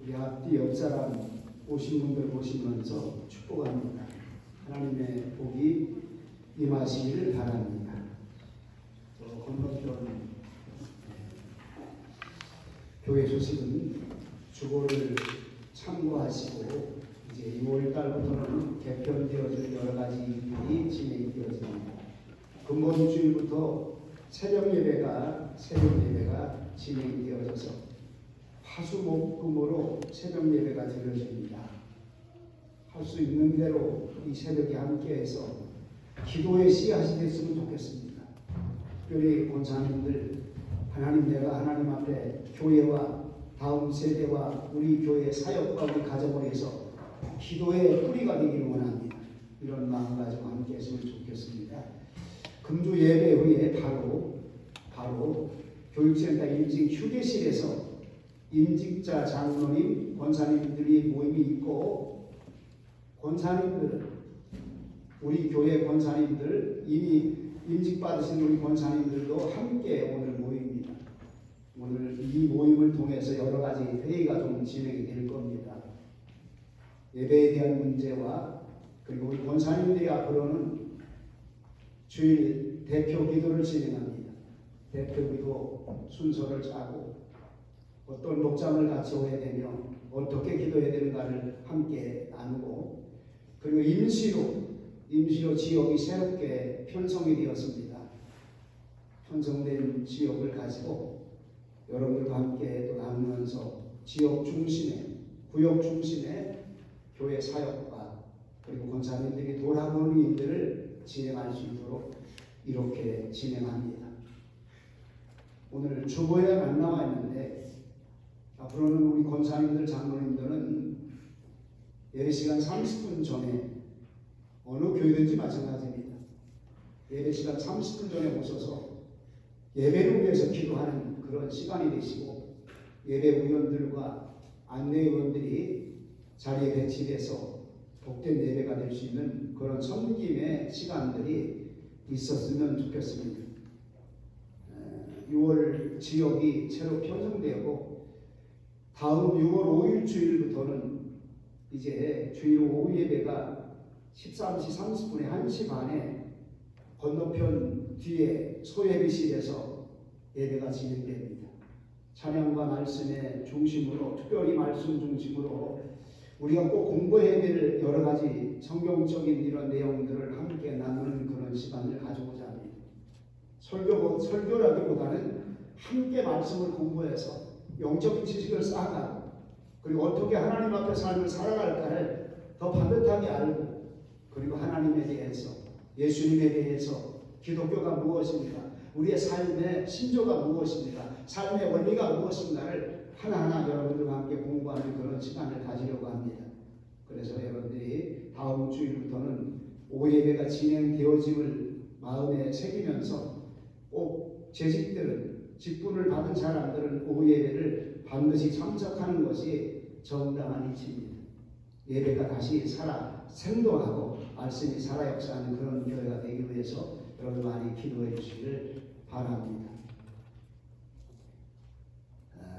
우리 앞뒤 옆 사람 오신 분들 보시면서 축복합니다. 하나님의 복이 임하시기를 바랍니다. 건너편 교회 소식은 주보를 참고하시고 이제 2월달부터는 개편되어질 여러 가지 일이 진행되어집니다. 근본 주일부터 새벽 예배가 진행되어져서 화수목금으로 새벽 예배가 드려집니다. 할 수 있는 대로 이 새벽에 함께해서 기도의 씨앗이 됐으면 좋겠습니다. 특별히 권사님들, 하나님 내가 하나님 앞에 교회와 다음 세대와 우리 교회 사역과 우리 가정을 위해서 기도의 뿌리가 되기를 원합니다. 이런 마음 가지고 함께 했으면 좋겠습니다. 금주 예배 후에 바로 교육센터 임직 휴게실에서 임직자 장로님, 권사님들이 모임이 있고 권사님들은 우리 교회 권사님들 이미 임직받으신 우리 권사님들도 함께 오늘 모입니다. 오늘 이 모임을 통해서 여러 가지 회의가 좀 진행이 될 겁니다. 예배에 대한 문제와 그리고 우리 권사님들이 앞으로는 주일 대표 기도를 진행합니다. 대표 기도 순서를 짜고 어떤 목장을 같이 오야 되며 어떻게 기도해야 되는가를 함께 나누고 그리고 임시로 지역이 새롭게 편성이 되었습니다. 편성된 지역을 가지고 여러분들과 함께 또 나누면서 지역 중심의 구역 중심의 교회 사역과 그리고 권사님들이 돌아보는 일들을 진행할 수 있도록 이렇게 진행합니다. 오늘 주보에 안 나와 있는데 앞으로는 우리 권사님들, 장로님들은 예배 시간 30분 전에 어느 교회든지 마찬가지입니다. 예배 시간 30분 전에 오셔서 예배를 위해서 기도하는 그런 시간이 되시고 예배 위원들과 안내위원들이 자리에 배치돼서 복된 예배가 될 수 있는 그런 섬김의 시간들이 있었으면 좋겠습니다. 6월 지역이 새로 편성되고 다음 6월 5일 주일부터는 이제 주일 오후 예배가 13시 30분에 1시 반에 건너편 뒤에 소예배실에서 예배가 진행됩니다. 찬양과 말씀의 중심으로 특별히 말씀 중심으로 우리가 꼭 공부해야 될 여러 가지 성경적인 이런 내용들을 함께 나누는 그런 시간을 가져보자 합니다. 설교라기보다는 함께 말씀을 공부해서 영적인 지식을 쌓아가고 그리고 어떻게 하나님 앞에 삶을 살아갈까를 더 반듯하게 알고 그리고 하나님에 대해서 예수님에 대해서 기독교가 무엇입니까? 우리의 삶의 신조가 무엇입니까? 삶의 원리가 무엇인가를 하나하나 여러분들과 함께 공부하는 그런 시간을 가지려고 합니다. 그래서 여러분들이 다음 주일부터는 오후 예배가 진행되어짐을 마음에 새기면서 꼭 재직들은 직분을 받은 사람들은 오후 예배를 반드시 참석하는 것이 정당한 이치입니다. 예배가 다시 생동하고 말씀이 살아 역사하는 그런 교회가 되기 위해서 여러분 많이 기도해 주시기를 바랍니다.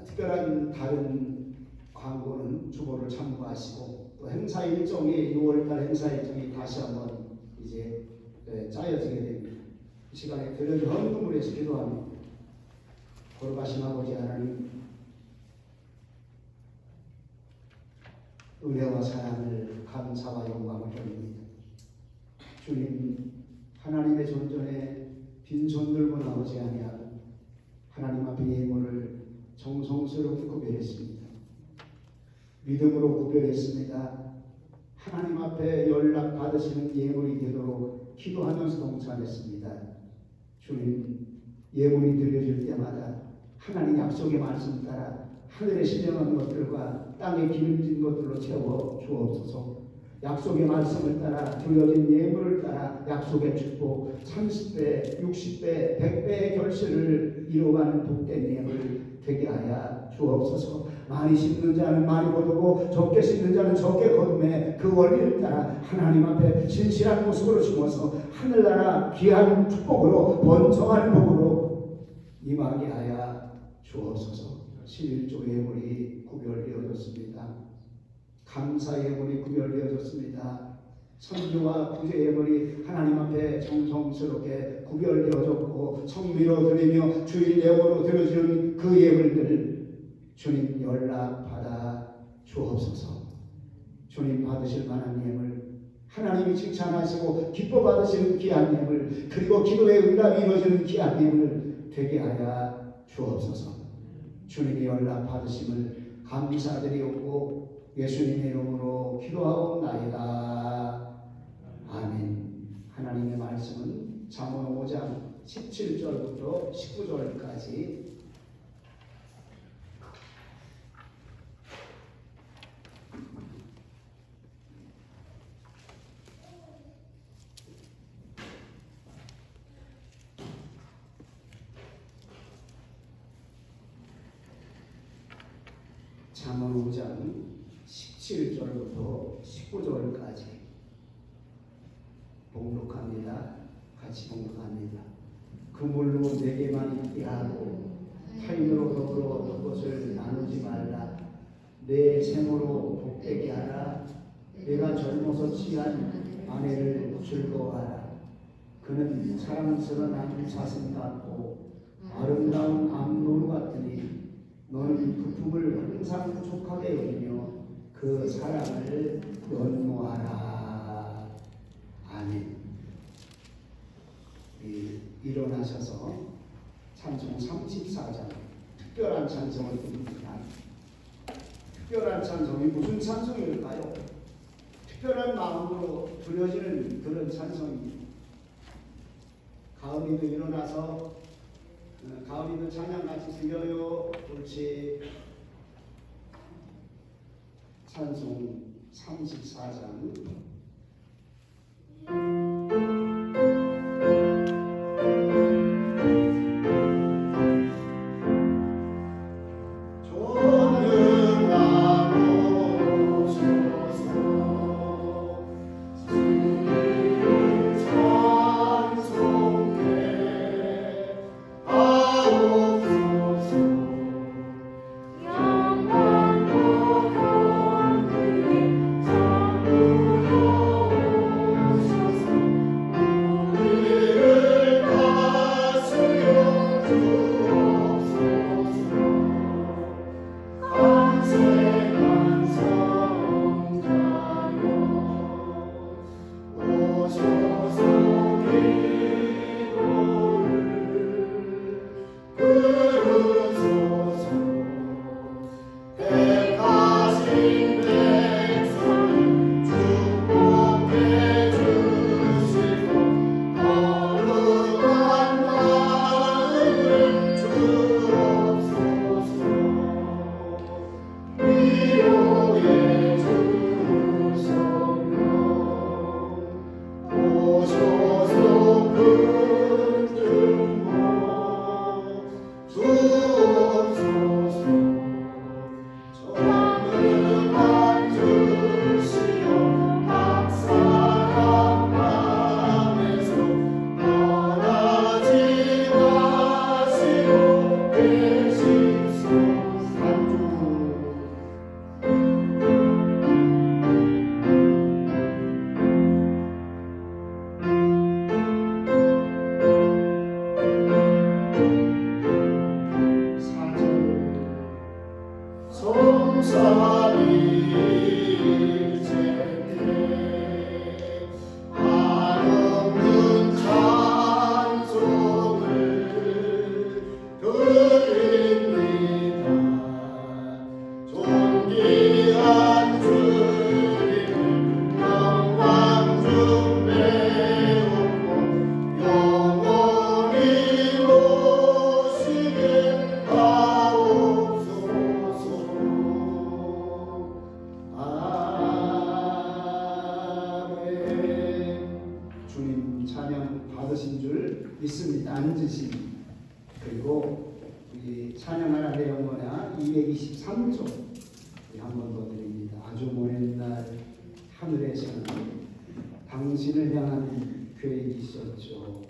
특별한 다른 광고는 주보를 참고하시고 또 행사 일정이 6월달 행사 일정이 다시 한번 이제 짜여지게 됩니다. 이 시간에 드려진 헌금을 해서 기도합니다. 거룩하신 아버지 하나님, 은혜와 사랑을 감사와 영광을 드립니다. 주님, 하나님의 존전에 빈손들고 나오지 아니하고 하나님 앞에 예물을 정성스럽게 구별했습니다. 믿음으로 구별했습니다. 하나님 앞에 연락 받으시는 예물이 되도록 기도하면서 동참했습니다. 주님, 예물이 드려질 때마다 하나님 약속의 말씀 따라 하늘에 신령한 것들과 땅에 기름진 것들로 채워 주옵소서. 약속의 말씀을 따라 드려진 예물을 따라 약속의 축복 30배, 60배, 100배의 결실을 이루어가는 복된 예물 되게 하여 주옵소서. 많이 심는 자는 많이 거두고 적게 심는 자는 적게 거둠에 그 원리를 따라 하나님 앞에 진실한 모습으로 심어서 하늘나라 귀한 축복으로 번성하는 복으로 임하게 하여 주옵소서. 11조 예물이 구별되어졌습니다. 감사 예물이 구별되어졌습니다. 선교와 구제 예물이 하나님 앞에 정성스럽게 구별되어졌고 성미로 드리며 주일 예물로 드려지는 그 예물들 주님 연락받아 주옵소서. 주님 받으실 만한 예물, 하나님이 칭찬하시고 기뻐 받으시는 귀한 예물, 그리고 기도의 응답이 이루어지는 귀한 예물 되게 하여 주옵소서. 주님이 연락 받으심을 감사드리옵고 예수님의 이름으로 기도하옵나이다. 아멘. 하나님의 말씀은 잠언 5장 17절부터 19절까지 잠언 5장 17절부터 19절까지 봉독합니다. 같이 봉독합니다. 그물로 내게만 있게 하고 타인으로 더불어 그것을 나누지 말라. 내 생으로 복되게 하라. 내가 젊어서 취한 아내를 즐거워하라. 그는 사랑스러운 암사슴 같고 아름다운 암노루 같으니 너는 그 품을 항상 부족하게 여기며 그 사랑을 연모하라. 아멘. 일어나셔서 찬송 34장 특별한 찬송을 부릅니다. 특별한 찬송이 무슨 찬송일까요? 특별한 마음으로 드려지는 그런 찬송입니다. 가을이도 일어나서 가을이도 찬양 같이 드려요. 옳지. 찬송 34장 받으신 줄 믿습니다. 앉으신. 그리고 우리 찬양하는 내용은 223조 한 번 더 드립니다. 아주 오랜 날 하늘에서는 당신을 향한 계획이 있었죠.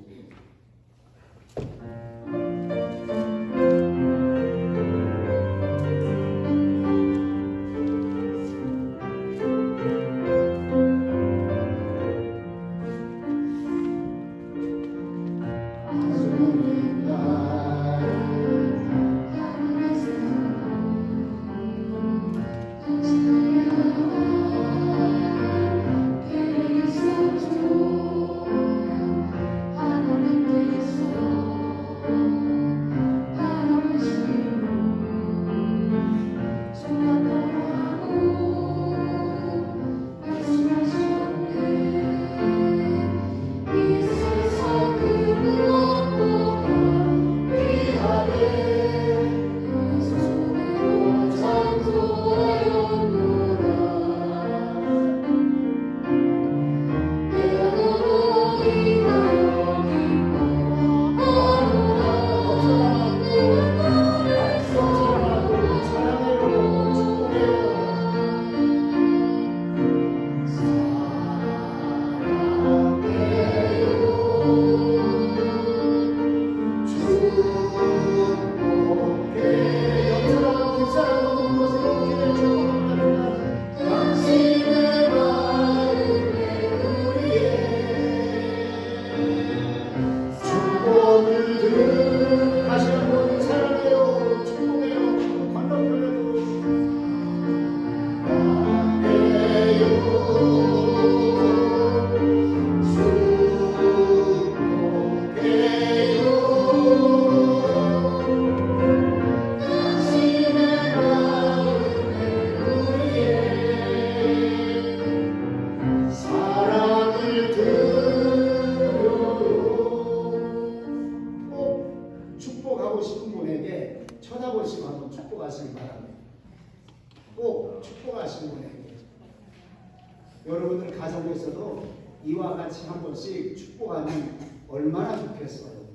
쳐다보시고 한번 축복하시기 바랍니다. 꼭 축복하시는 분에게. 여러분들 가정에서도 이와 같이 한 번씩 축복하면 얼마나 좋겠어요.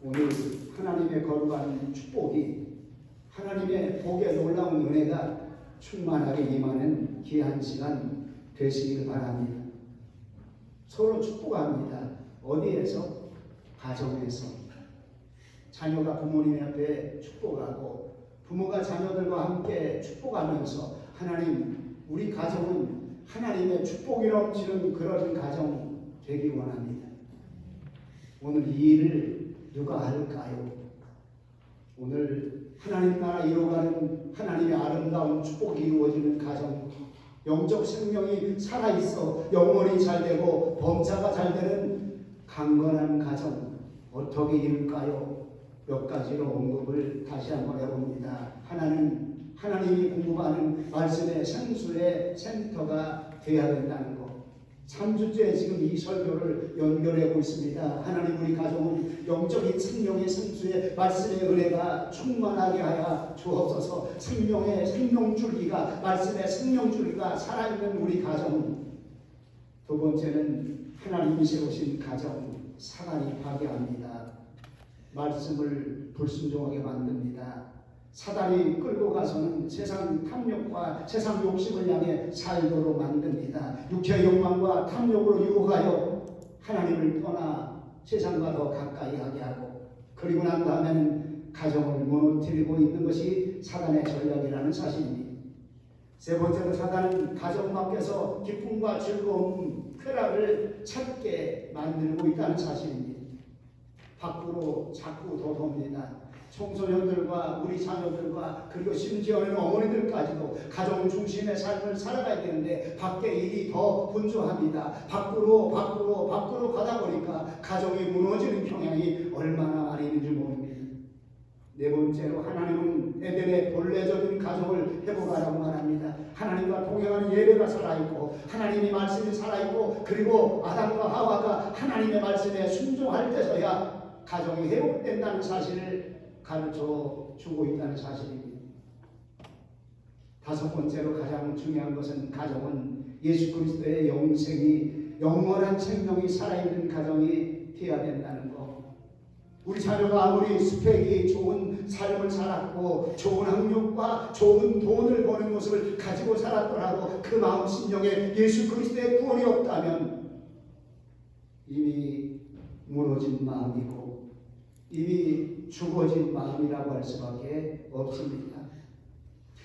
오늘 하나님의 거룩한 축복이, 하나님의 복의 놀라운 은혜가 충만하게 임하는 귀한 시간 되시길 바랍니다. 서로 축복합니다. 어디에서? 가정에서. 자녀가 부모님 앞에 축복하고 부모가 자녀들과 함께 축복하면서 하나님, 우리 가정은 하나님의 축복이 넘치는 그런 가정 되기 원합니다. 오늘 이 일을 누가 할까요? 오늘 하나님 나라 이루어가는 하나님의 아름다운 축복이 이루어지는 가정, 영적 생명이 살아있어 영혼이 잘되고 범사가 잘되는 강건한 가정 어떻게 이룰까요? 몇 가지로 언급을 다시 한번 해봅니다. 하나는 하나님이 공급하는 말씀의 생수의 센터가 되어야 된다는 것. 3주째 지금 이 설교를 연결하고 있습니다. 하나님, 우리 가정은 영적인 생명의 생수의 말씀의 은혜가 충만하게 하여 주옵소서. 생명의 생명줄기가, 말씀의 생명줄기가 살아있는 우리 가정. 두 번째는 하나님이 세우신 가정, 사단이 파괴합니다. 말씀을 불순종하게 만듭니다. 사단이 끌고 가서는 세상 탐욕과 세상 욕심을 향해 살도록 만듭니다. 육체의 욕망과 탐욕으로 유혹하여 하나님을 떠나 세상과 더 가까이 하게 하고, 그리고 난 다음에는 가정을 무너뜨리고 있는 것이 사단의 전략이라는 사실입니다. 세 번째로 사단은 가정 밖에서 기쁨과 즐거움, 쾌락을 찾게 만들고 있다는 사실입니다. 밖으로 자꾸 돋옵니다. 청소년들과 우리 자녀들과 그리고 심지어는 어머니들까지도 가정 중심의 삶을 살아가야 되는데 밖에 일이 더 분주합니다. 밖으로 가다 보니까 가정이 무너지는 경향이 얼마나 많이 있는지 모릅니다. 네 번째로 하나님은 에덴의 본래적인 가정을 회복하라고 말합니다. 하나님과 동행하는 예배가 살아있고 하나님의 말씀이 살아있고 그리고 아담과 하와가 하나님의 말씀에 순종할 때서야 가정이 회복된다는 사실을 가르쳐 주고 있다는 사실입니다. 다섯 번째로 가장 중요한 것은 가정은 예수 그리스도의 영생이, 영원한 생명이 살아있는 가정이 되어야 된다는 것. 우리 자녀가 아무리 스펙이 좋은 삶을 살았고 좋은 학력과 좋은 돈을 버는 모습을 가지고 살았더라도 그 마음 심령에 예수 그리스도의 구원이 없다면 이미 무너진 마음이고 이미 죽어진 마음이라고 할 수밖에 없습니다.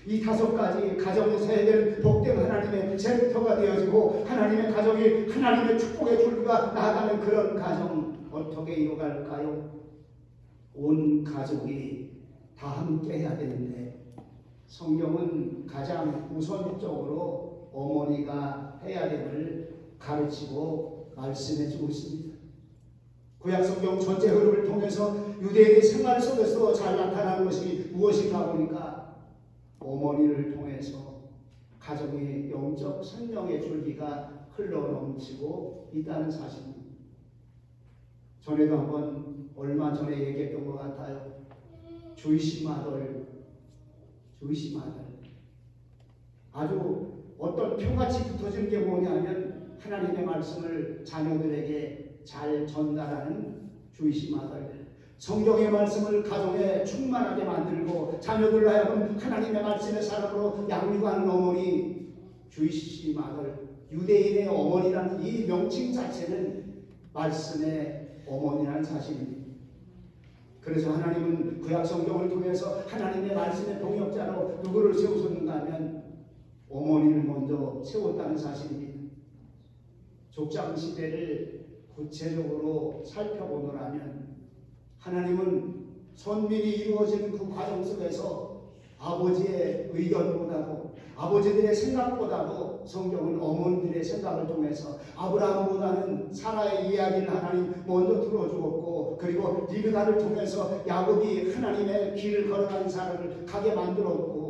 이 다섯 가지 가정에서 해야 될 복된 하나님의 센터가 되어지고 하나님의 가정이 하나님의 축복의 줄기가 나아가는 그런 가정 어떻게 이루어갈까요? 온 가족이 다 함께 해야 되는데 성경은 가장 우선적으로 어머니가 해야 됨을 가르치고 말씀해 주고 있습니다. 구약성경 전체 흐름을 통해서 유대인의 생활 속에서 잘 나타나는 것이 무엇인가 보니까 어머니를 통해서 가정의 영적 생명의 줄기가 흘러넘치고 있다는 사실입니다. 전에도 한번 얼마 전에 얘기했던 것 같아요. 주이시 마들 아주 어떤 표같이 붙어지는 게 뭐냐면 하나님의 말씀을 자녀들에게 잘 전달하는 주이시 마들, 성경의 말씀을 가정에 충만하게 만들고 자녀들로 하여금 하나님의 말씀의 사람으로 양육하는 어머니, 주이시 마들, 유대인의 어머니라는 이 명칭 자체는 말씀의 어머니라는 사실입니다. 그래서 하나님은 구약 성경을 통해서 하나님의 말씀의 동역자로 누구를 세우셨는가 하면 어머니를 먼저 세웠다는 사실입니다. 족장 시대를 구체적으로 살펴보노라면 하나님은 선민이 이루어지는 그 과정 속에서 아버지의 의견보다도 아버지들의 생각보다도 성경은 어머니들의 생각을 통해서 아브라함보다는 사라의 이야기를 하나님 먼저 들어주었고 그리고 리브가를 통해서 야곱이 하나님의 길을 걸어가는 사람을 가게 만들었고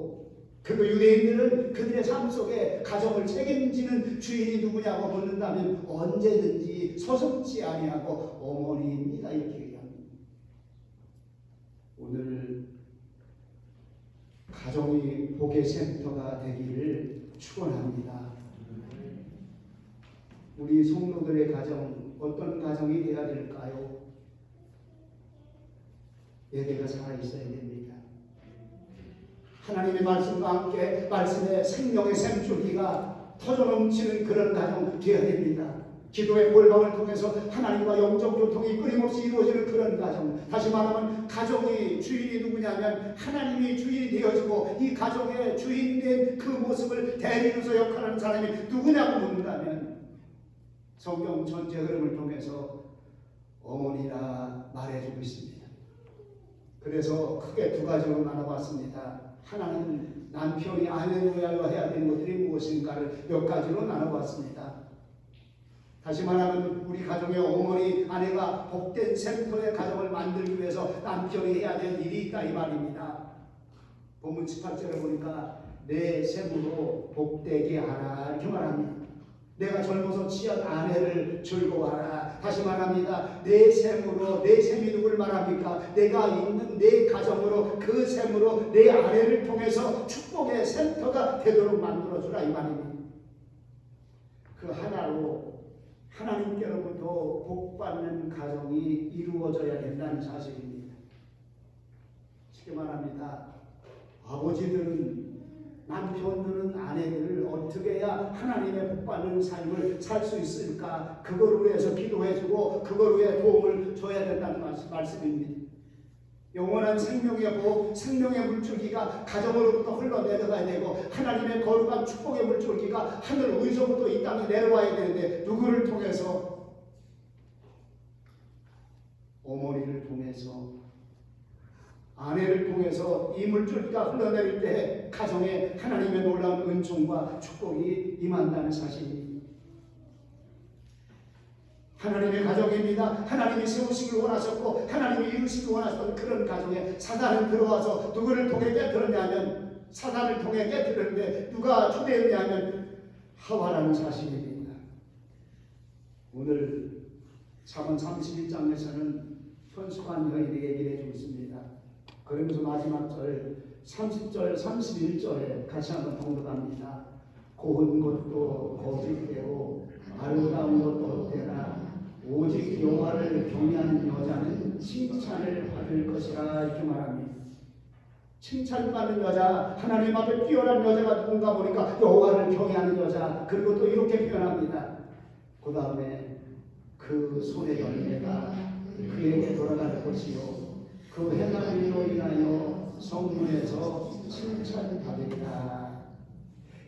그리고 유대인들은 그들의 삶 속에 가정을 책임지는 주인이 누구냐고 묻는다면 언제든지 서슴지 아니하고 어머니입니다 이렇게 얘기합니다. 오늘 가정이 복의 센터가 되기를 축원합니다. 우리 성도들의 가정, 어떤 가정이 되어야 될까요? 예배가 살아있어야 됩니다. 하나님의 말씀과 함께 말씀의 생명의 샘줄기가 터져넘치는 그런 가정 되어야 됩니다. 기도의 골방을 통해서 하나님과 영적 교통이 끊임없이 이루어지는 그런 가정. 다시 말하면 가정이 주인이 누구냐면 하나님이 주인이 되어지고 이 가정의 주인된 그 모습을 대리로서 역할하는 사람이 누구냐고 묻는다면 성경 전체 흐름을 통해서 어머니라 말해주고 있습니다. 그래서 크게 두 가지로 나눠봤습니다. 하나는 남편이 아내를 위하여 해야 되는 것들이 무엇인가를 몇 가지로 나눠봤습니다. 다시 말하면 우리 가정의 어머니, 아내가 복된 샘터의 가정을 만들기 위해서 남편이 해야 될 일이 있다 이 말입니다. 본문 18절에 보니까 내 샘으로 복되게 하라 이렇게 말합니다. 내가 젊어서 취한 아내를 즐거워하라. 다시 말합니다. 내 샘으로, 내 샘이 누구를 말합니까? 내가 있는 내 가정으로 그 샘으로 내 아내를 통해서 축복의 샘터가 되도록 만들어주라 이 말입니다. 그 하나로 하나님께로부터 복받는 가정이 이루어져야 된다는 사실입니다. 쉽게 말합니다. 아버지들은 남편들은 아내들을 어떻게 해야 하나님의 복받는 삶을 살 수 있을까? 그걸 위해서 기도해주고 그걸 위해 도움을 줘야 된다는 말씀입니다. 영원한 생명의 복, 생명의 물줄기가 가정으로부터 흘러내려가야 되고 하나님의 거룩한 축복의 물줄기가 하늘 위서부터 이 땅에 내려와야 되는데 누구를 통해서? 어머니를 통해서, 아내를 통해서 이 물줄기가 흘러내릴 때 가정에 하나님의 놀라운 은총과 축복이 임한다는 사실입니다. 하나님의 가정입니다. 하나님이 세우시길 원하셨고 하나님이 이루시길 원하셨던 그런 가정에 사단은 들어와서 누구를 통해 깨뜨렸냐면 사단을 통해 깨뜨렸는데 누가 초대했냐면 하와라는 사실입니다. 오늘 잠언 31장에서는 현숙한 여인에게 얘기를 해주고 있습니다. 그러면서 마지막 절 30절 31절에 같이 한번 통독합니다. 고운 것도 거짓되고 아름다운 것도 헛되나 오직 여호와를 경외하는 여자는 칭찬을 받을 것이라 이렇게 말합니다. 칭찬받는 여자, 하나님 앞에 뛰어난 여자가 누군가 보니까 여호와를 경외하는 여자. 그리고 또 이렇게 표현합니다. 그 다음에 그 손의 열매가 그에게 돌아갈 것이요 그 행함으로 인하여 성문에서 칭찬받으리라.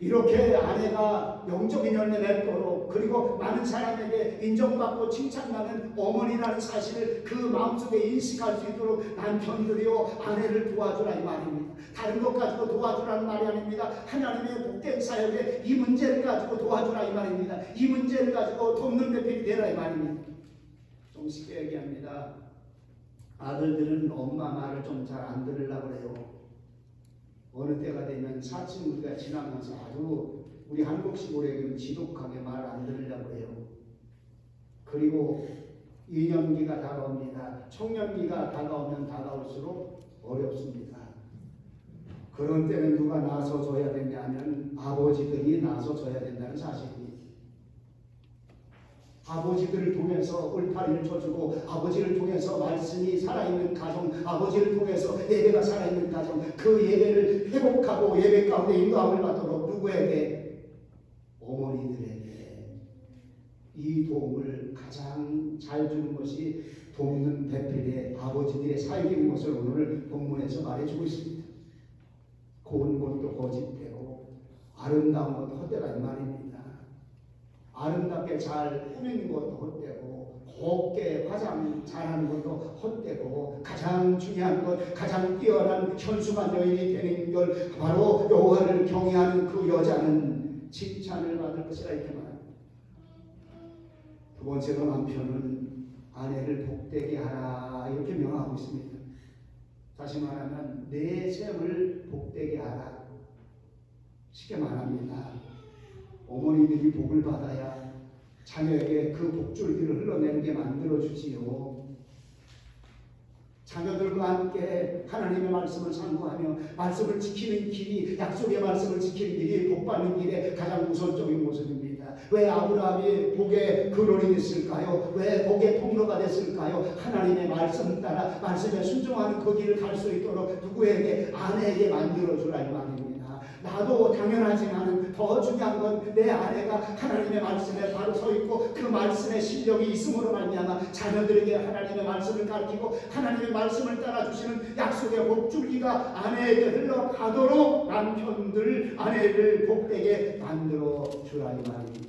이렇게 아내가 영적인 열매 맺도록 그리고 많은 사람에게 인정받고 칭찬받는 어머니라는 사실을 그 마음속에 인식할 수 있도록 남편들이요 아내를 도와주라 이 말입니다. 다른 것 가지고 도와주라는 말이 아닙니다. 하나님의 복된 사역에 이 문제를 가지고 도와주라 이 말입니다. 이 문제를 가지고 돕는 배필이 되라 이 말입니다. 좀 쉽게 얘기합니다. 아들들은 엄마 말을 좀 잘 안 들으려고 그래요. 어느 때가 되면 사춘기가 지나면서 아주 우리 한국식 오래기는 지독하게 말 안 들으려고 해요. 그리고 유년기가 다가옵니다. 청년기가 다가오면 다가올수록 어렵습니다. 그런 때는 누가 나서줘야 되냐면 아버지들이 나서줘야 된다는 사실입니다. 아버지들을 통해서 울타리를 쳐주고 아버지를 통해서 말씀이 살아있는 가정, 아버지를 통해서 예배가 살아있는 가정, 그 예배를 회복하고 예배 가운데 인도함을 받도록 누구에게? 어머니들에게 이 도움을 가장 잘 주는 것이 돕는 배필의 아버지들의 사역인 것을 오늘 본문에서 말해주고 있습니다. 고운 것도 거짓되고 아름다운 것도 헛되다 이 말입니다. 아름답게 잘 꾸미는 것도 헛되고 곱게 화장 잘하는 것도 헛되고 가장 중요한 것, 가장 뛰어난 현수만 여인이 되는 걸 바로 여호와를 경외하는 그 여자는 칭찬을 받을 것이라 이렇게 말합니다. 두 번째로 남편은 아내를 복되게 하라 이렇게 명하고 있습니다. 다시 말하면 내 셈을 복되게 하라. 쉽게 말합니다. 어머니들이 복을 받아야 자녀에게 그 복줄기를 흘러내리게 만들어주지요. 자녀들과 함께 하나님의 말씀을 상고하며 말씀을 지키는 길이, 약속의 말씀을 지키는 길이 복받는 길의 가장 우선적인 모습입니다. 왜 아브라함이 복의 근원이 됐을까요? 왜 복의 통로가 됐을까요? 하나님의 말씀 따라 말씀에 순종하는 그 길을 갈 수 있도록 누구에게? 아내에게 만들어주라 이 말입니다. 나도 당연하지만 더 중요한 건 내 아내가 하나님의 말씀에 바로 서 있고 그 말씀에 실력이 있음으로 말미암아 자녀들에게 하나님의 말씀을 가르치고 하나님의 말씀을 따라주시는 약속의 복줄기가 아내에게 흘러가도록 남편들, 아내를 복되게 만들어 주라 이 말입니다.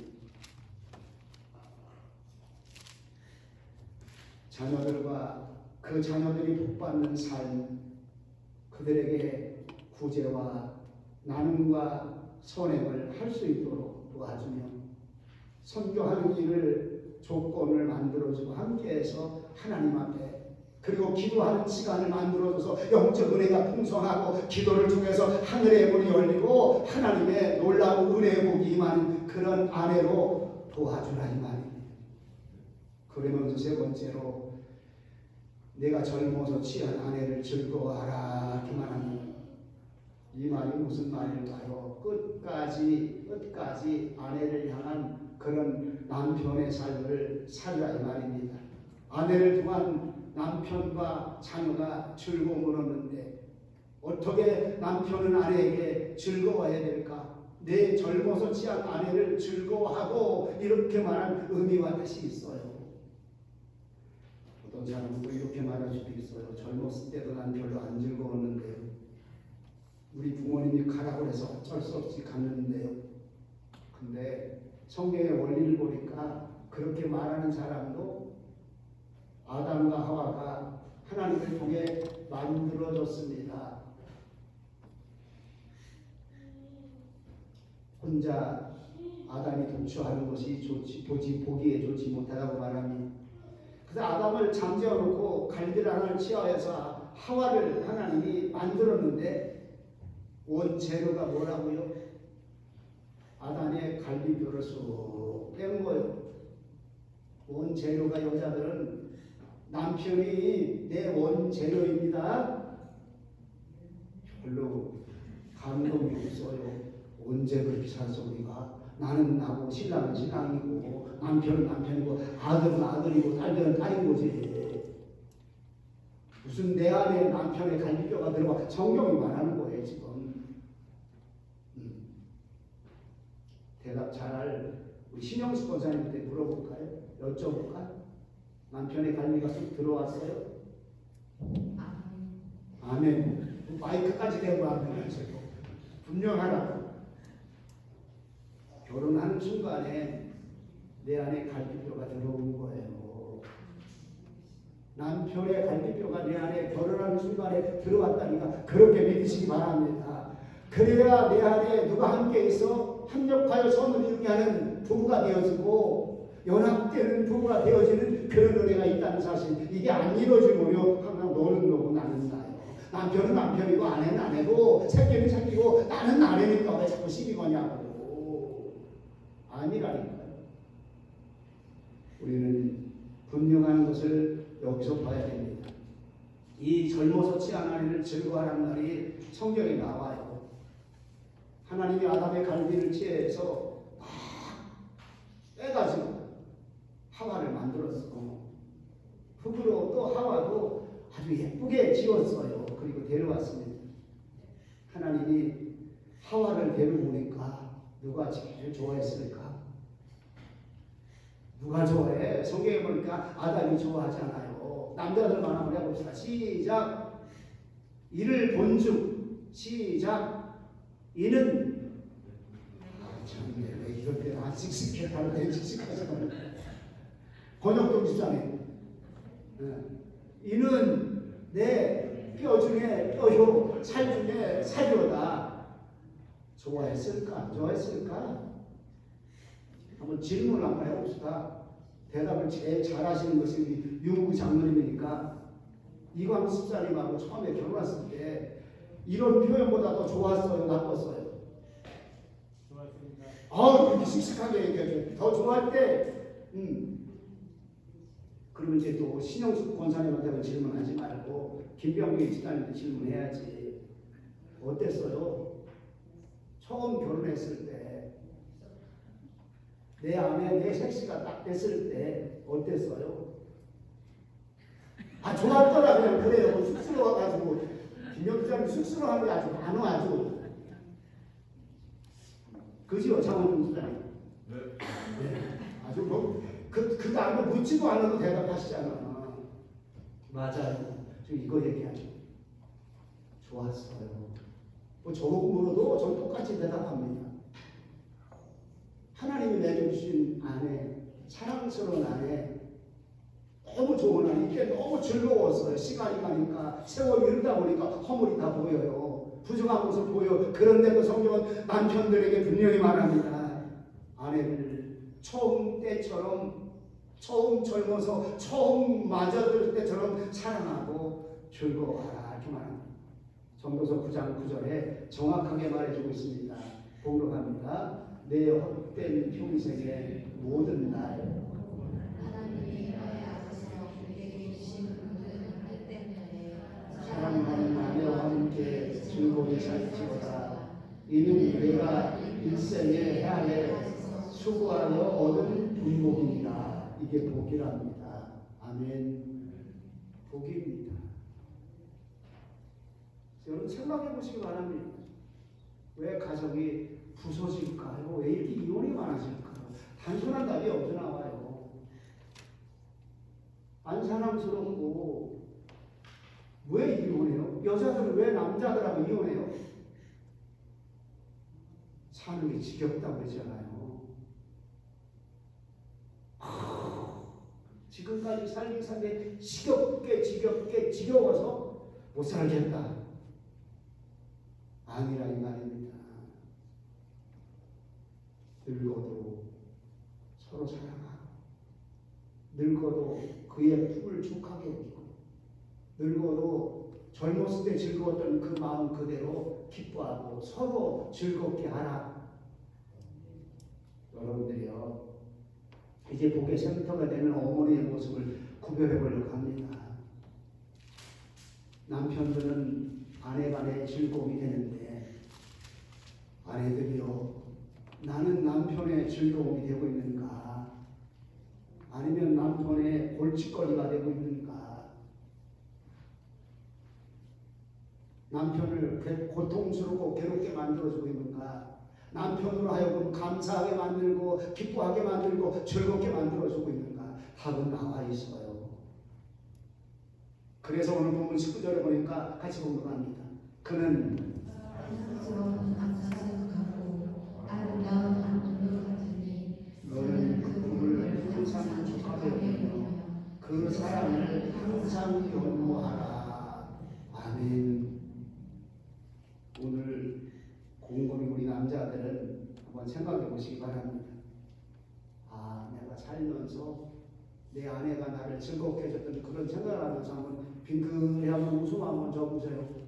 자녀들과 그 자녀들이 복받는 삶, 그들에게 구제와 나눔과 선행을 할 수 있도록 도와주며 선교하는 일을 조건을 만들어주고 함께해서 하나님 앞에 그리고 기도하는 시간을 만들어줘서 영적 은혜가 풍성하고 기도를 통해서 하늘의 문이 열리고 하나님의 놀라운 은혜의 복이 임하는 그런 아내로 도와주라 이 말입니다. 그러면서 세 번째로 내가 젊어서 취한 아내를 즐거워하라 이렇게 말합니다. 이 말이 무슨 말일까요? 끝까지 아내를 향한 그런 남편의 삶을 살라 이 말입니다. 아내를 통한 남편과 자녀가 즐거움을 얻는데 어떻게 남편은 아내에게 즐거워해야 될까? 내 젊어서 취한 아내를 즐거워하고 이렇게 말한 의미와 뜻이 있어요. 어떤 사람은 이렇게 말할 수도 있어요. 젊었을 때도 난 별로 안 즐거웠는데요. 우리 부모님이 가라고 해서 어쩔 수 없이 갔는데요. 근데 성경의 원리를 보니까 그렇게 말하는 사람도 아담과 하와가 하나님을 통해 만들어졌습니다. 혼자 아담이 독처하는 것이 보기에 좋지 못하다고 말합니다. 그래서 아담을 잠재워 놓고 갈대를 하나를 취하여서 하와를 하나님이 만들었는데 원재료가 뭐라고요? 아담의 갈비뼈를 쏙 뺀 거예요. 원재료가 여자들은 남편이 내 원재료입니다. 별로 감동이 없어요. 언제 그렇게 살았어 우리가? 나는 나고 신랑은 신랑이고 남편은 남편이고 아들은 아들이고 딸들은 딸인 거지. 무슨 내 안에 남편의 갈비뼈가 들어가 성경이 말하는 거예요 지금. 대답 잘할 우리 신영수 권사님한테 물어볼까요? 여쭤볼까? 남편의 갈비가 쑥 들어왔어요? 아멘. 마이크까지 대고 아멘 하세요. 분명하라고. 결혼하는 순간에 내 안에 갈비뼈가 들어온 거예요. 남편의 갈비뼈가 내 안에 결혼하는 순간에 들어왔다니까 그렇게 믿으시기 바랍니다. 그래야 내 안에 누가 함께 있어 협력하여 선을 이루게 하는 부부가 되어지고 연합되는 부부가 되어지는 그런 은혜가 있다는 사실. 이게 안 이루어지면 항상 너는 너고 나는 나요. 남편은 남편이고 아내는 아내고 새끼는 새끼고 나는 아내니까 왜 자꾸 시비 거냐고. 아니라니까요. 우리는 분명한 것을 여기서 봐야 됩니다. 이 젊어서 취한 아내를 즐거워하는 말이 성경에 나와요. 하나님이 아담의 갈비를 취해서 막 빼가지고 하와를 만들었어. 흙으로 또 하와도 아주 예쁘게 지었어요. 그리고 데려왔습니다. 하나님이 하와를 데려오니까 누가 제일 좋아했을까? 누가 좋아해? 성경에 보니까 아담이 좋아하잖아요. 남자들만 한번 해봅시다. 시작. 이를 본즉 시작. 이는 참 이럴 때 안 씩씩해 다른 데 씩씩하잖아요. 번역도 비슷하네. 이는 내 뼈 중에 뼈요 살 중에 살이로다. 좋아했을까? 안 좋아했을까? 한번 질문을 한번 해봅시다. 대답을 제일 잘하시는 것이 우리 유무 장로님이니까 이광 집사님하고 처음에 결혼했을 때 이런 표현보다 더 좋았어요? 나빴어요? 좋았습니다. 이렇게 씩씩하게 얘기해줘. 더 좋아할 때, 그러면 이제 또 신영숙 권사님한테는 질문하지 말고 김병규 집사님한테 질문해야지. 어땠어요? 처음 결혼했을 때 내 아내 내 섹시가 딱 됐을 때 어땠어요? 아 좋았더라. 그냥 그래요. 쑥스러워가지고 김병규 집사님 쑥스러워하는 게 아주 많아. 아주 그지요 장원준 집사님? 네. 아주 뭐 그 다음에 묻지도 않아도 대답하시잖아. 맞아요. 저 이거 얘기하죠. 좋았어요. 뭐 저보고 물어도 전 똑같이 대답합니다. 하나님이 내게 주신 아내, 사랑스러운 아내, 너무 좋은 아내, 이게 너무 즐거웠어요. 시간이 가니까, 세월이 흐르다 보니까 허물이 다 보여요. 부정한 모습 보여. 그런데도 성경은 남편들에게 분명히 말합니다. 아내를 처음 때처럼, 처음 젊어서 처음 맞아들 때처럼 사랑하고 즐거워하라. 이렇게 말합니다. 전도서 9장 9절에 정확하게 말해주고 있습니다. 봉독합니다. 내 헛된 평생의 모든 날 하나님이 너의 앞에서 우리에게 주신 모든 할 사랑하는 아내와 함께 즐거이 살지어다. 이는 내가 일생에 해안에 수고하여 얻은 분복입니다. 이게 복이랍니다. 아멘. 복입니다. 여러분 생각해 보시기 바랍니다. 왜 가정이 부서질까요? 왜 이렇게 이혼이 많아질까요? 단순한 답이 어디서 나와요? 안 사랑스럽고 왜 이혼해요? 여자들은 왜 남자들하고 이혼해요? 사는 게 지겹다고 했잖아요. 지금까지 살기 살기 지겹게 지겨워서 못 살겠다. 아니라 이 말입니다. 늙어도 서로 사랑하고, 늙어도 그의 품을 족하게 여기고, 늙어도 젊었을 때 즐거웠던 그 마음 그대로 기뻐하고 서로 즐겁게 하라. 여러분들이요, 이제 복의 센터가 되는 어머니의 모습을 구별해 보려고 합니다. 남편들은 아내 간의 즐거움이 되는데, 아내들이요, 나는 남편의 즐거움이 되고 있는가? 아니면 남편의 골칫거리가 되고 있는가? 남편을 고통스럽고 괴롭게 만들어주고 있는가? 남편으로 하여금 감사하게 만들고 기뻐하게 만들고 즐겁게 만들어주고 있는가? 답은 나와 있어요. 그래서 오늘 본문 19절에 보니까 같이 공부합니다. 그는 사랑스러운 남자생각하고 아름다운 안동도 같으니 너는 그 꿈을 항상 족하게 여기며 그 사랑을 항상 연모하라. 아멘. 오늘 곰곰이 우리 남자들은 한번 생각해 보시기 바랍니다. 아, 내가 살면서 내 아내가 나를 즐겁게 해줬던 그런 생각을 하면서 한번 빙글이 한번 웃음 한번 줘보세요.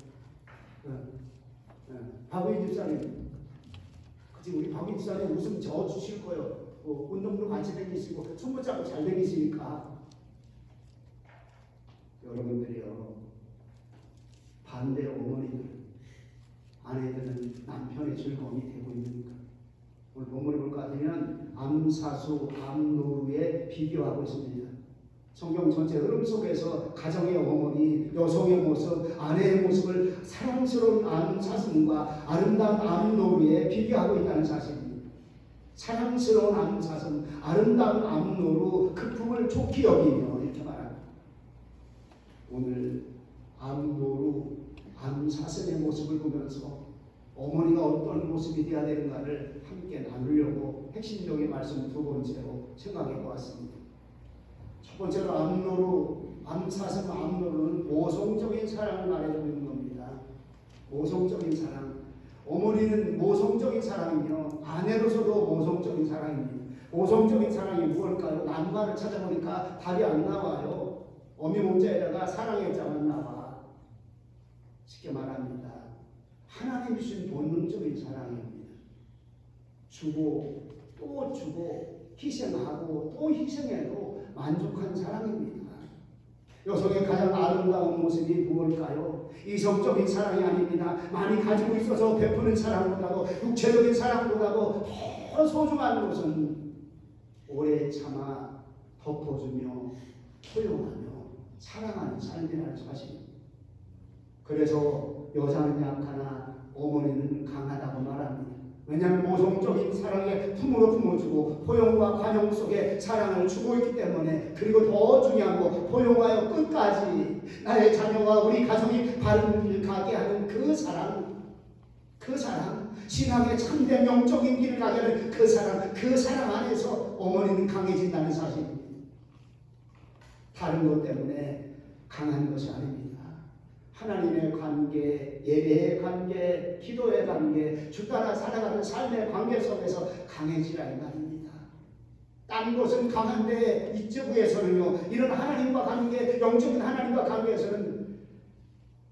박우희 집사님, 그치, 우리 박우희 집사님 웃음 저 주실 거예요. 운동도 같이 다니시고 손 붙잡고 잘 다니시니까. 여러분들이요, 반대 어머니들, 아내들은 남편의 즐거움이 되고 있는가? 오늘 본문을 볼 것 같으면 암사수, 암노루에 비교하고 있습니다. 성경 전체 흐름 속에서 가정의 어머니, 여성의 모습, 아내의 모습을 사랑스러운 암사슴과 아름다운 암노루에 비교하고 있다는 사실입니다. 사랑스러운 암사슴, 아름다운 암노루, 그 품을 좋게 여기며 이렇게 말합니다. 오늘 암노루, 암사슴의 모습을 보면서 어머니가 어떤 모습이 되어야 되는가를 함께 나누려고 핵심적인 말씀 두 번째로 생각해 보았습니다. 첫 번째로 암노루, 암사슴 암노루는 모성적인 사랑을 말해주고 있는 겁니다. 모성적인 사랑. 어머니는 모성적인 사랑이며 아내로서도 모성적인 사랑입니다. 모성적인 사랑이 무엇일까요? 난관을 찾아보니까 답이 안 나와요. 어미몸자에다가 사랑의 자만 나와. 쉽게 말합니다. 하나님 주신 본능적인 사랑입니다. 주고 또 주고 희생하고 또 희생해도 만족한 사랑입니다. 여성의 가장 아름다운 모습이 무엇일까요? 이성적인 사랑이 아닙니다. 많이 가지고 있어서 베푸는 사랑보다도 육체적인 사랑보다도 더 소중한 것은 오래 참아 덮어주며 포용하며 사랑하는 삶이라는 사실입니다. 그래서 여자는 약하나 어머니는 강하다고 말합니다. 왜냐하면 모성적인 사랑에 품으로 품어주고 포용과 관용 속에 사랑을 주고 있기 때문에, 그리고 더 중요한 거, 포용하여 끝까지 나의 자녀와 우리 가정이 바른 길을 가게 하는 그 사랑, 신앙의 참된 영적인 길을 가게 하는 그 사랑 안에서 어머니는 강해진다는 사실입니다. 다른 것 때문에 강한 것이 아닙니다. 하나님의 관계, 예배의 관계, 기도의 관계, 주 따라 살아가는 삶의 관계 속에서 강해지라 이 말입니다. 딴 것은 강한데 이쪽에서는요, 이런 하나님과 관계, 영적인 하나님과 관계에서는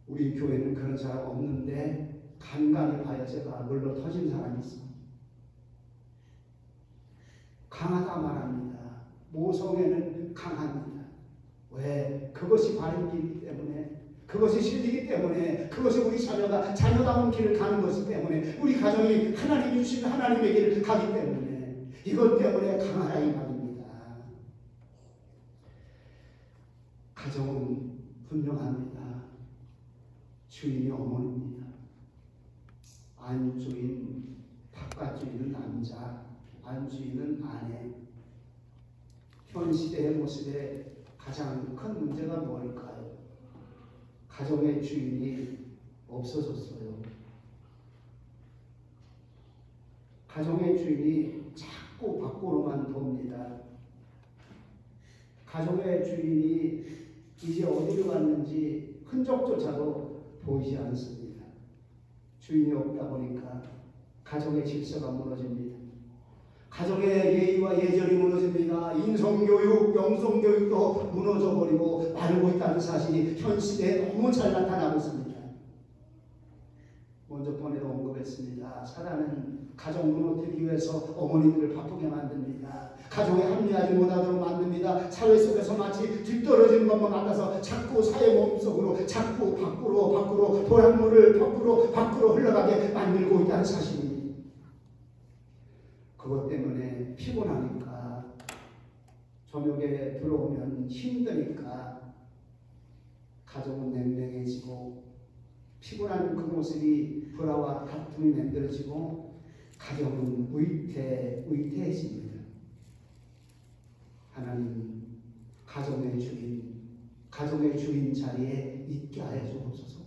우리 교회는 그런 사람 없는데 간간히 봐야 제가 물러 터진 사람이 있어. 강하다 말합니다. 모성에는 강합니다. 왜? 그것이 바른 길이기 때문에, 그것이 진리이기 때문에, 그것이 우리 자녀가 자녀다운 길을 가는 것이기 때문에, 우리 가정이 하나님이 주신 하나님의 길을 가기 때문에, 이것 때문에 강하라 이 말입니다. 가정은 분명합니다. 주인이 어머니입니다. 안주인, 바깥주인은 남자, 안주인은 아내. 현 시대의 모습에 가장 큰 문제가 뭘까요? 가정의 주인이 없어졌어요. 가정의 주인이 자꾸 밖으로만 돕니다. 가정의 주인이 이제 어디로 갔는지 흔적조차도 보이지 않습니다. 주인이 없다 보니까 가정의 질서가 무너집니다. 가정의 예의와 예절이 무너집니다. 인성교육, 영성교육도 무너져버리고 마르고 있다는 사실이 현 시대에 너무 잘 나타나고 있습니다. 먼저 번에도 언급했습니다. 사단은 가정 무너뜨리기 위해서 어머니들을 바쁘게 만듭니다. 가정에 합리하지 못하도록 만듭니다. 사회 속에서 마치 뒤떨어지는 것만 같아서 자꾸 사회 몸속으로 자꾸 밖으로 도란물을 밖으로 흘러가게 만들고 있다는 사실입니다. 그것 때문에 피곤하니까, 저녁에 들어오면 힘드니까 가정은 냉랭해지고, 피곤한 그 모습이 불화와 다툼이 만들어지고, 가정은 위태해집니다. 하나님, 가정의 주인 자리에 있게 하여 주옵소서.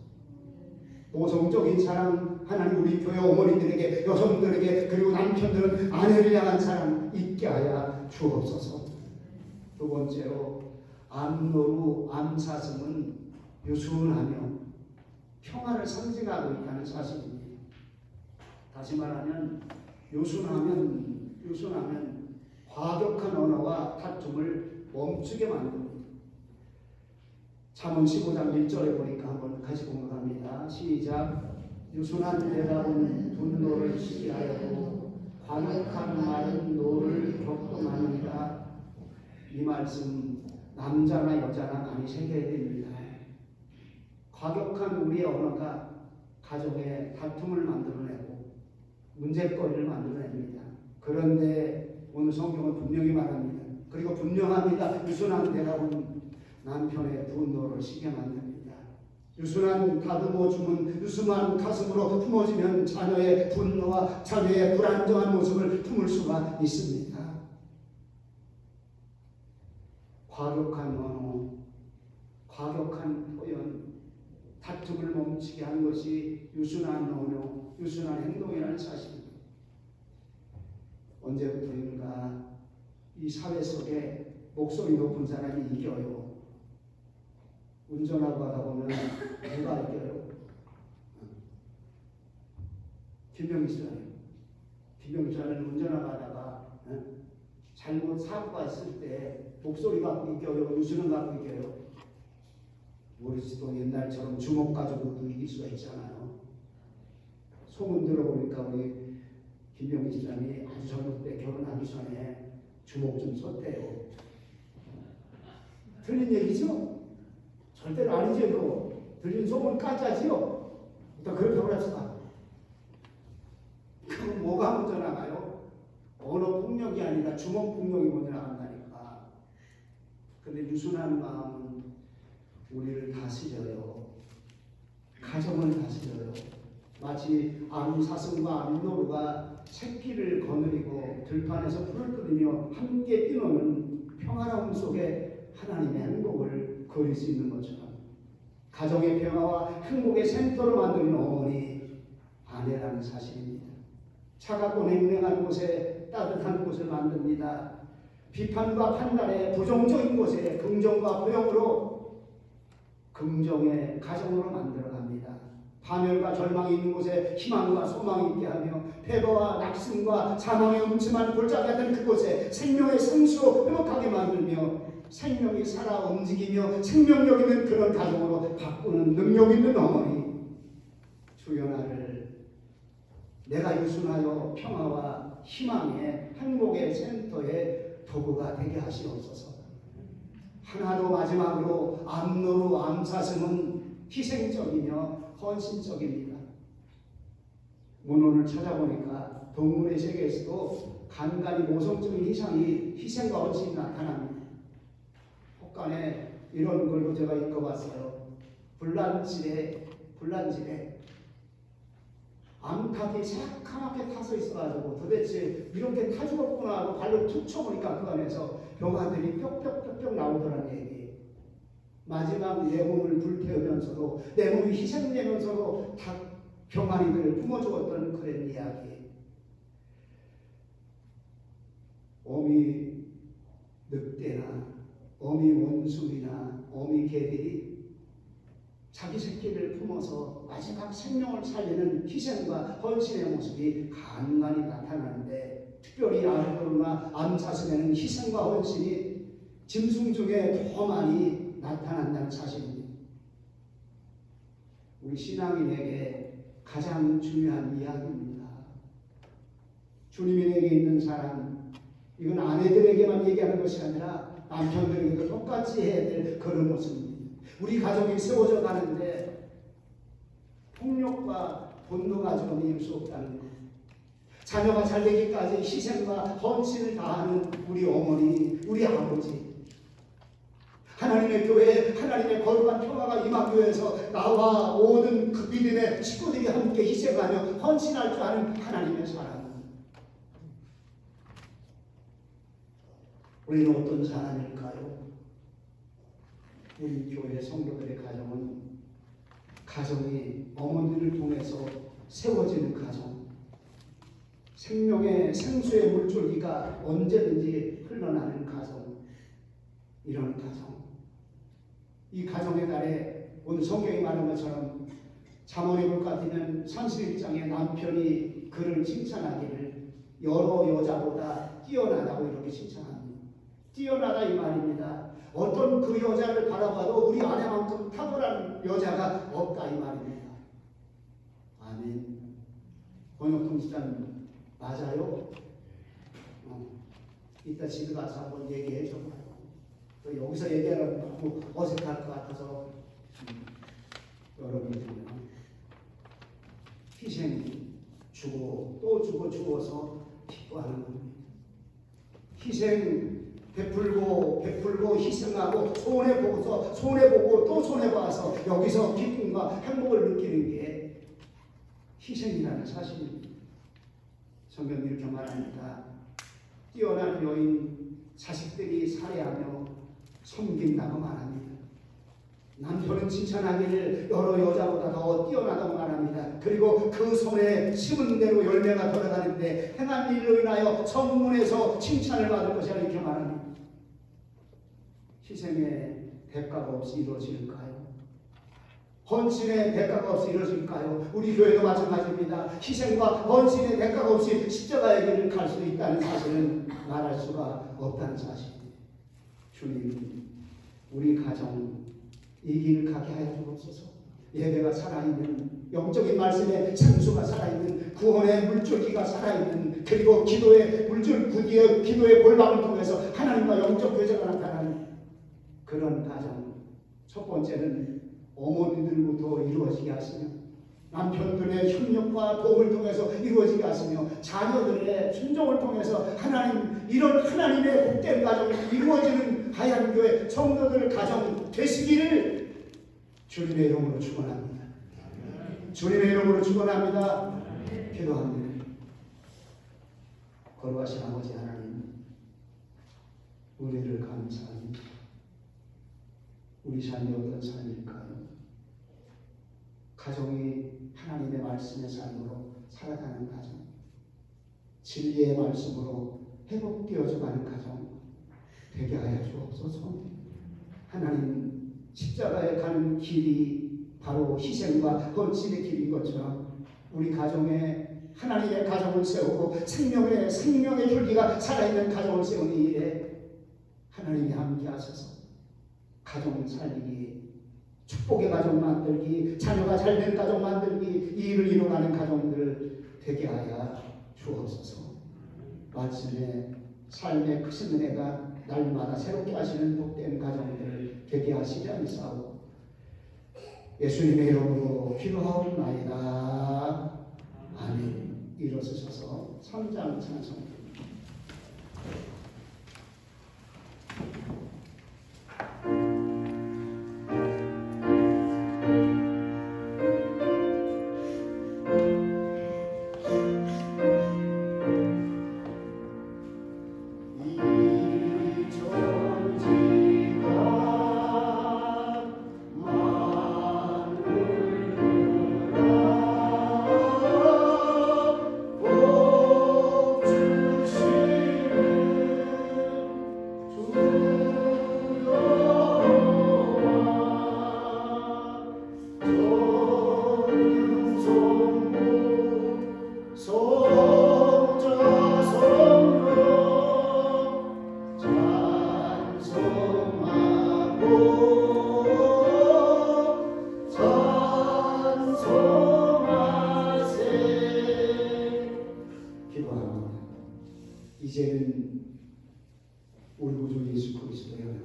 모성적인 사랑, 하나님 우리 교회 어머니들에게, 여성들에게, 그리고 남편들은 아내를 향한 사랑 있게 하여 주옵소서. 두 번째로, 암노루, 암사슴은 유순하며 평화를 상징하고 있다는 사실입니다. 다시 말하면 유순하면 과격한 언어와 다툼을 멈추게 만듭니다. 잠언 15장 1절에 보니까 한번 같이 공부합니다. 시작. 유순한 대답은 분노를 쉬게 하였고 과격한 말은 노를 격동하느니라. 이 말씀 남자나 여자나 많이 새겨야 됩니다. 과격한 우리의 언어가 가정에 다툼을 만들어내고 문제거리를 만들어냅니다. 그런데 오늘 성경은 분명히 말합니다. 그리고 분명합니다. 유순한 대답은 남편의 분노를 쉬게 만듭니다. 유순한 다듬어 주면 유순한 가슴으로 품어지면 자녀의 분노와 자녀의 불안정한 모습을 품을 수가 있습니다. 과격한 언어, 과격한 표현, 다툼을 멈추게 하는 것이 유순한 언어, 유순한 행동이라는 사실입니다. 언제부터인가 이 사회 속에 목소리 높은 사람이 이겨요. 운전하고 가다 보면 누가 이겨요? 김병기사는 운전하고 가다가 잘못 사고가 있을 때 목소리 갖고 이겨요? 유순은 갖고 이겨요? 모르지도 옛날처럼 주먹 가지고도 이길 수가 있잖아요. 소문 들어보니까 우리 김병기 집사님이 아주 젊을 때 결혼하기 전에 주먹 좀 섰대요. 틀린 얘기죠? 절대로 아니죠. 그거 들린 소문 까짜지요. 또 그렇다고 합시다. 그럼 뭐가 먼저 나가요? 언어 폭력이 아니라 주먹 폭력이 먼저 나간다니까. 근데 유순한 마음은 우리를 다스려요. 가정을 다스려요. 마치 암사슴과 암노루가 새끼를 거느리고 들판에서 풀을 끓이며 함께 뛰노는 평화로움 속에 하나님의 행복을 그릴 수 있는 것처럼 가정의 평화와 행복의 센터로 만드는 어머니, 아내라는 사실입니다. 차갑고 냉랭한 곳에 따뜻한 곳을 만듭니다. 비판과 판단에 부정적인 곳에 긍정과 포용으로 긍정의 가정으로 만들어갑니다. 파멸과 절망이 있는 곳에 희망과 소망이 있게 하며 패배와 낙심과 사망의 음침한 골짜기 같은 그곳에 생명의 성수로 회복하게 만들며 생명이 살아 움직이며 생명력 있는 그런 가정으로 바꾸는 능력 있는 어머니, 주여 나를 내가 유순하여 평화와 희망의 행복의 센터의 도구가 되게 하시옵소서. 하나도 마지막으로 암노루 암사슴은 희생적이며 헌신적입니다. 문헌을 찾아보니까 동물의 세계에서도 간간히 모성적인 희생과 헌신이 나타납니다. 혹간에 이런 걸로 제가 읽어봤어요. 불난질에 암탉이 새까맣게 타서 있어가지고 도대체 이렇게 타 죽었구나 하고 발로 툭 쳐보니까 그 안에서 병아들이 뿅뿅뿅뿅 나오더라는 얘기. 마지막 내 몸을 불태우면서도 내 몸이 희생되면서도 다 병아리들을 품어 죽었던 그런 이야기. 어미 늑대나 어미 원숭이나 어미 개들이 자기 새끼를 품어서 마지막 생명을 살리는 희생과 헌신의 모습이 간간히 나타나는데 특별히 암노루나 암사슴에는 희생과 헌신이 짐승 중에 더 많이 나타난다는 사실입니다. 우리 신앙인에게 가장 중요한 이야기입니다. 주님에게 있는 사랑, 이건 아내들에게만 얘기하는 것이 아니라 남편들에게도 똑같이 해야 될 그런 모습입니다. 우리 가족이 세워져 가는데 폭력과 분노 가지고는 이룰 수 없다는 것. 자녀가 잘 되기까지 희생과 헌신을 다하는 우리 어머니, 우리 아버지. 하나님의 교회, 하나님의 거룩한 평화가 임하기 위해서 나와 모든 그 믿음의 식구들이 함께 희생하며 헌신할 줄 아는 하나님의 사랑. 우리는 어떤 사람일까요? 우리 교회 성도들의 가정이 어머니를 통해서 세워지는 가정, 생명의 생수의 물줄기가 언제든지 흘러나는 가정, 이런 가정. 이 가정의 달에 오늘 성경이 말한 것처럼 잠언에 볼 것 같으면 31장에 남편이 그를 칭찬하기를 여러 여자보다 뛰어나다고 이렇게 칭찬합니다. 뛰어나다 이 말입니다. 어떤 그 여자를 바라봐도 우리 아내만큼 탁월한 여자가 없다 이 말입니다. 아멘. 번역통지자님 맞아요? 이따 집에 가서 한번 얘기해 줘봐요. 또 여기서 얘기하면 너무 어색할 것 같아서 여러분들은 희생 주고 또 주고 주어서 기뻐하는 겁니다. 희생 베풀고 희생하고 손해보고 또 손해봐서 여기서 기쁨과 행복을 느끼는 게 희생이라는 사실입니다. 성경이 이렇게 말합니다. 뛰어난 여인 자식들이 살해하며 섬긴다고 말합니다. 남편은 칭찬하기를 여러 여자보다 더 뛰어나다고 말합니다. 그리고 그 손에 심은 대로 열매가 돌아가는데 행한 일로 인하여 성문에서 칭찬을 받을 것이라 이렇게 말합니다. 희생의 대가가 없이 이루어질까요? 헌신의 대가가 없이 이루어질까요? 우리 교회도 마찬가지입니다. 희생과 헌신의 대가가 없이 십자가의 길을 갈 수 있다는 사실은 말할 수가 없다는 사실입니다. 주님, 우리 가정 이 길을 가게 하여 주옵소서. 예배가 살아있는, 영적인 말씀의 생수가 살아있는, 구원의 물줄기가 살아있는, 그리고 기도의 기도의 골방을 통해서 하나님과 영적 교제가 나타나는 그런 가정, 첫 번째는 어머니들부터 이루어지게 하시며 남편들의 협력과 도움을 통해서 이루어지게 하시며 자녀들의 순종을 통해서 하나님 이런 하나님의 복된 가정이 이루어지는 하얀교회 성도들 가정 되시기를 주님의 이름으로 축원합니다. 주님의 이름으로 축원합니다. 기도합니다. 거룩하신 아버지 하나님, 우리를 감사합니다. 우리 자녀 어떤 삶일까요? 가정이 하나님의 말씀의 삶으로 살아가는 가정, 진리의 말씀으로 회복되어져가는 가정 되게 하여 주옵소서. 하나님, 십자가에 가는 길이 바로 희생과 헌신의 길인 것처럼 우리 가정에 하나님의 가정을 세우고 생명의 줄기가 살아있는 가정을 세우는 일에 하나님이 함께 하셔서 가정 살리기, 축복의 가정 만들기, 자녀가 잘된 가정 만들기, 이 일을 이뤄가는 가정들 되게 하여 주옵소서. 말씀의 삶의 크신 은혜가 날마다 새롭게 하시는 복된 가정들 되게 하시려니사오. 예수님의 이름으로 기도하옵나이다. 아멘. 일어서셔서 3장 찬송. 이제는 우리 구주 예수 그리스도여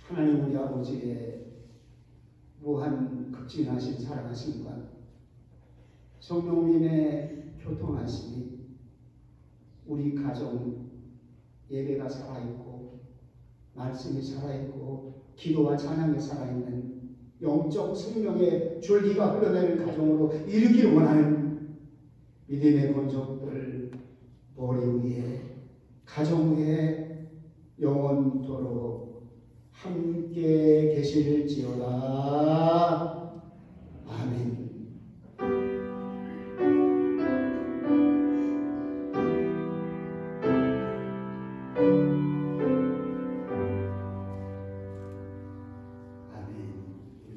하나님 우리 아버지의 무한 극진하신 사랑하심과 성령님의 교통하심이 우리 가정 예배가 살아있고 말씀이 살아있고 기도와 찬양이 살아있는 영적 생명의 줄기가 흘러내는 가정으로 이루기를 원하는 믿음의 권속들 머리 위에 가정 위에 영원토록 함께 계실지어다. 아멘.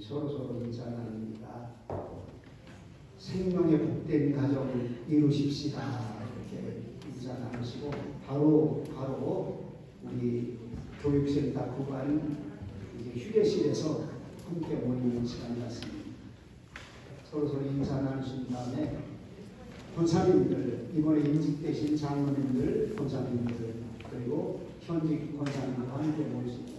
서로 인사 나눕니다. 생명의 복된 가정을 이루십시다. 이렇게 인사 나누시고 바로 우리 교육센터 구간 이제 휴게실에서 함께 모이는 시간이 왔습니다. 서로 인사 나누신 다음에 권사님들, 이번에 임직되신 장로님들, 권사님들 그리고 현직 권사님과 함께 모일 수 있습니다.